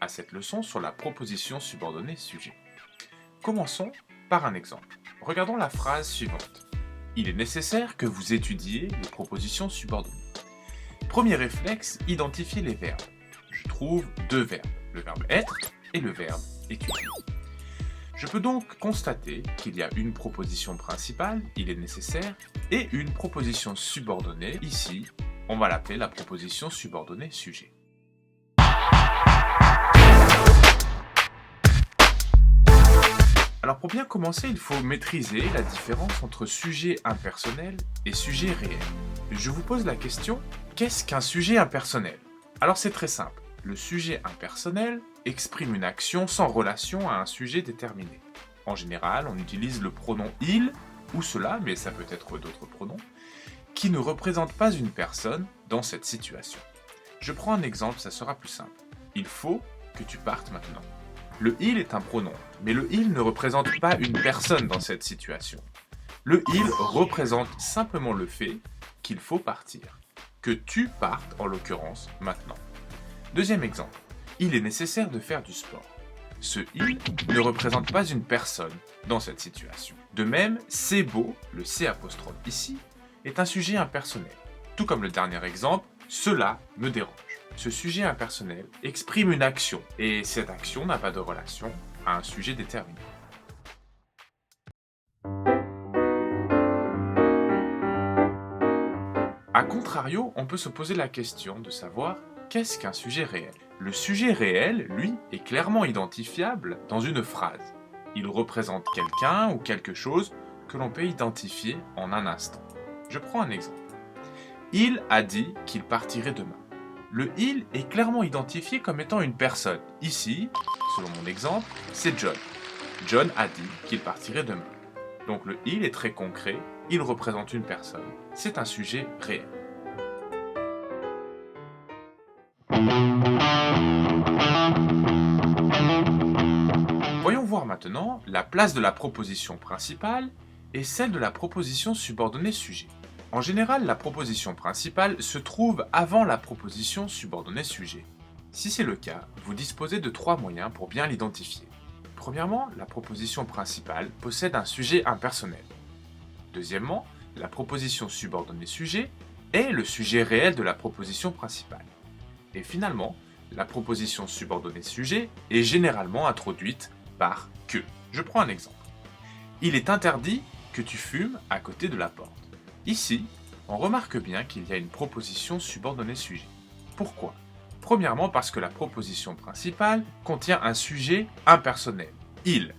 à cette leçon sur la proposition subordonnée sujet. Commençons par un exemple. Regardons la phrase suivante. Il est nécessaire que vous étudiez les propositions subordonnées. Premier réflexe, identifier les verbes. Je trouve deux verbes, le verbe être et le verbe étudier. Je peux donc constater qu'il y a une proposition principale, il est nécessaire, et une proposition subordonnée, ici, on va l'appeler la proposition subordonnée sujet. Alors pour bien commencer, il faut maîtriser la différence entre sujet impersonnel et sujet réel. Je vous pose la question, qu'est-ce qu'un sujet impersonnel? Alors c'est très simple. Le sujet impersonnel exprime une action sans relation à un sujet déterminé. En général, on utilise le pronom « il » ou « cela », mais ça peut être d'autres pronoms, qui ne représentent pas une personne dans cette situation. Je prends un exemple, ça sera plus simple. Il faut que tu partes maintenant. Le « il » est un pronom, mais le « il » ne représente pas une personne dans cette situation. Le « il » représente simplement le fait qu'il faut partir. Que tu partes, en l'occurrence, maintenant. Deuxième exemple. Il est nécessaire de faire du sport. Ce « il » ne représente pas une personne dans cette situation. De même, c'est beau, le C' ici, est un sujet impersonnel. Tout comme le dernier exemple, cela me dérange. Ce sujet impersonnel exprime une action, et cette action n'a pas de relation à un sujet déterminé. A contrario, on peut se poser la question de savoir qu'est-ce qu'un sujet réel? Le sujet réel, lui, est clairement identifiable dans une phrase. Il représente quelqu'un ou quelque chose que l'on peut identifier en un instant. Je prends un exemple. Il a dit qu'il partirait demain. Le « il » est clairement identifié comme étant une personne. Ici, selon mon exemple, c'est John. John a dit qu'il partirait demain. Donc le « il » est très concret, il représente une personne. C'est un sujet réel. Voyons voir maintenant la place de la proposition principale et celle de la proposition subordonnée sujet. En général, la proposition principale se trouve avant la proposition subordonnée sujet. Si c'est le cas, vous disposez de trois moyens pour bien l'identifier. Premièrement, la proposition principale possède un sujet impersonnel. Deuxièmement, la proposition subordonnée sujet est le sujet réel de la proposition principale. Et finalement, la proposition subordonnée sujet est généralement introduite par « que ». Je prends un exemple. Il est interdit que tu fumes à côté de la porte. Ici, on remarque bien qu'il y a une proposition subordonnée sujet. Pourquoi? Premièrement parce que la proposition principale contient un sujet impersonnel, « il ».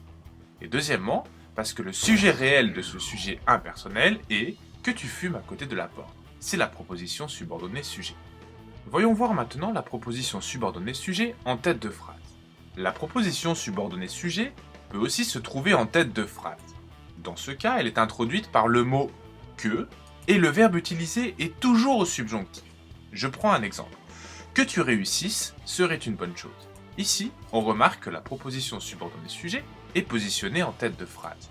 Et deuxièmement, parce que le sujet réel de ce sujet impersonnel est « que tu fumes à côté de la porte ». C'est la proposition subordonnée sujet. Voyons voir maintenant la proposition subordonnée sujet en tête de phrase. La proposition subordonnée sujet peut aussi se trouver en tête de phrase. Dans ce cas, elle est introduite par le mot « que » et le verbe utilisé est toujours au subjonctif. Je prends un exemple. Que tu réussisses serait une bonne chose. Ici, on remarque que la proposition subordonnée sujet est positionnée en tête de phrase.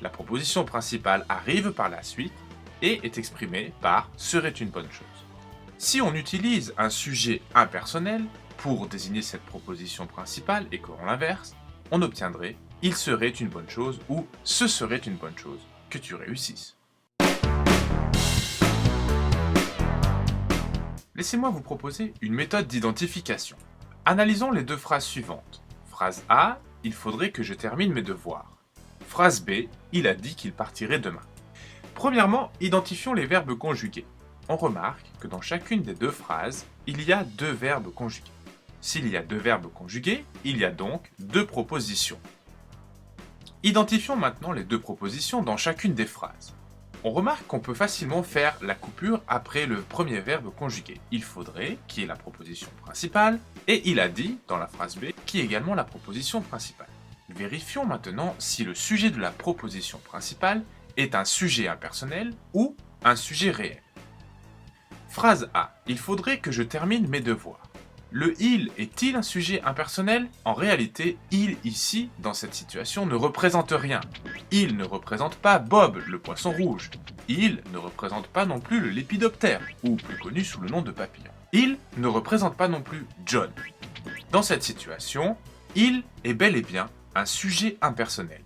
La proposition principale arrive par la suite et est exprimée par « serait une bonne chose ». Si on utilise un sujet impersonnel pour désigner cette proposition principale et qu'on l'inverse, on obtiendrait « il serait une bonne chose » ou « ce serait une bonne chose que tu réussisses ». Laissez-moi vous proposer une méthode d'identification. Analysons les deux phrases suivantes. Phrase A, il faudrait que je termine mes devoirs. Phrase B, il a dit qu'il partirait demain. Premièrement, identifions les verbes conjugués. On remarque que dans chacune des deux phrases, il y a deux verbes conjugués. S'il y a deux verbes conjugués, il y a donc deux propositions. Identifions maintenant les deux propositions dans chacune des phrases. On remarque qu'on peut facilement faire la coupure après le premier verbe conjugué. Il faudrait, qui est la proposition principale, et il a dit, dans la phrase B, qui est également la proposition principale. Vérifions maintenant si le sujet de la proposition principale est un sujet impersonnel ou un sujet réel. Phrase A. Il faudrait que je termine mes devoirs. Le « il » est-il un sujet impersonnel? En réalité, « il » ici, dans cette situation, ne représente rien. Il ne représente pas Bob, le poisson rouge. Il ne représente pas non plus le lépidoptère, ou plus connu sous le nom de papillon. Il ne représente pas non plus John. Dans cette situation, il est bel et bien un sujet impersonnel.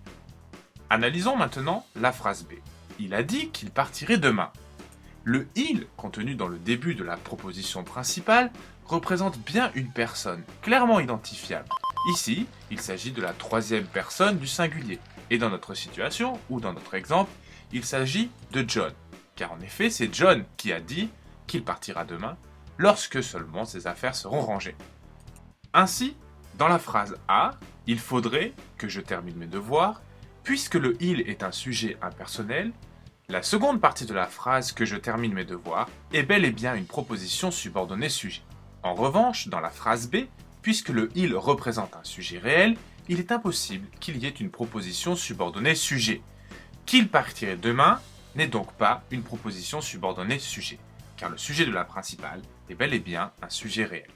Analysons maintenant la phrase B. Il a dit qu'il partirait demain. Le il, contenu dans le début de la proposition principale, représente bien une personne, clairement identifiable. Ici, il s'agit de la troisième personne du singulier. Et dans notre situation, ou dans notre exemple, il s'agit de John. Car en effet, c'est John qui a dit qu'il partira demain, lorsque seulement ses affaires seront rangées. Ainsi, dans la phrase A, il faudrait que je termine mes devoirs, puisque le il est un sujet impersonnel. La seconde partie de la phrase que je termine mes devoirs est bel et bien une proposition subordonnée sujet. En revanche, dans la phrase B, puisque le il représente un sujet réel, il est impossible qu'il y ait une proposition subordonnée sujet. Qu'il partirait demain n'est donc pas une proposition subordonnée sujet, car le sujet de la principale est bel et bien un sujet réel.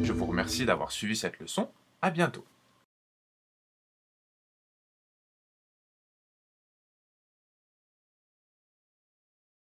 Je vous remercie d'avoir suivi cette leçon. À bientôt.